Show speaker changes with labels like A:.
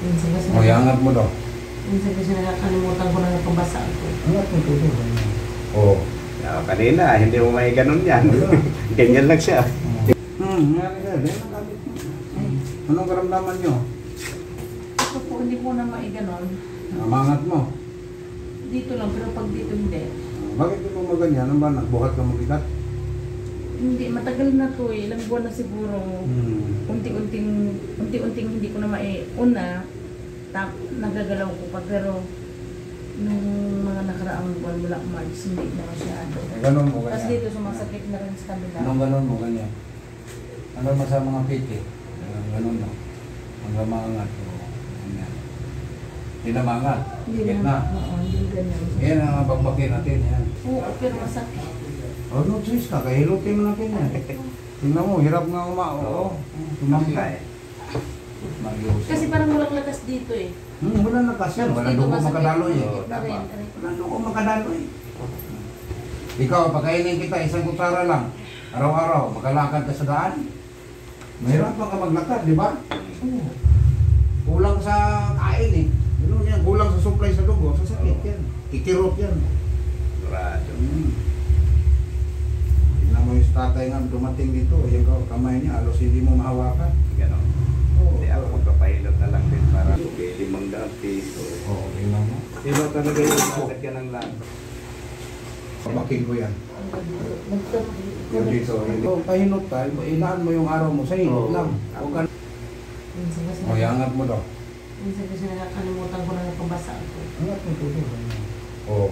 A: Minsan kasi,
B: O, iangat mo daw.
A: minsan kasi nakakalimutan ko na napabasa ko.
B: Angat mo tuloy. O.
C: Kanina, hindi mo may ganun yan. Ganyan lang siya.
B: Nga sir. Anong karamdaman nyo?
A: Ito po, hindi ko na maiganon.
B: Mangat mo.
A: Dito lang, pero pag dito hindi.
B: Bakit di mo maganyan? Ano ba? Nagbuhat ka mabigat?
A: Hindi, matagal na to eh. Ilang buwan na siguro. Unti-unting hindi ko na maiuna. Nagagalaw ko pa, pero nung mga nakaraang buwan mula March, hindi na masyado.
B: Ganon mo
A: Tapos
B: ganyan.
A: dito sumasakit na rin sa kanila.
B: Anong ganon mo ganyan? Ano mo sa mga piti? Ganon mo. Hanggang maangat. Ganyan. Hindi na maangat.
A: Hindi
B: Sakit
A: na.
B: na.
A: Oo, hindi ganyan.
B: Yan ang bakbakin natin. Yan.
A: Oo, pero masakit.
B: Oh, no choice ka. Kaya hilutin mo natin yan. Tingnan mo, hirap nga Oo. Tumangka eh.
A: Kasi parang walang lakas dito eh.
B: Wala na kasi yan. Wala
A: Dito
B: dugo
A: masakit.
B: makadaloy eh.
A: Masakit na rin, aray.
B: Wala dugo makadaloy. Ikaw, pagkainin kita, isang kutsara lang. Araw-araw, makalakad ka sa daan. Mahirapan ka maglakad, di ba? Kulang sa kain eh. Ano yan? Kulang sa supply sa dugo. Sasakit yan. Kikirot yan.
C: Durado.
B: Tingnan mo yung tatay nga dumating dito. Yung kamay niya, alos hindi mo mahawakan.
C: Ganon. Hindi ako magpapahilot na lang din para limang daan piso.
B: Oo, tingnan mo.
C: Iba talaga yung sakit ka ng lang.
B: Pabakin ko yan. Yung
A: Minsan
B: dito. Kung pahinot ka, inaan mo yung araw mo sa hinot
C: Oo.
B: lang. Huwag ka.
A: kasi,
B: O, iangat mo daw.
A: minsan kasi nakakalimutan ko na napabasa ko.
B: Angat mo tuloy. Oo.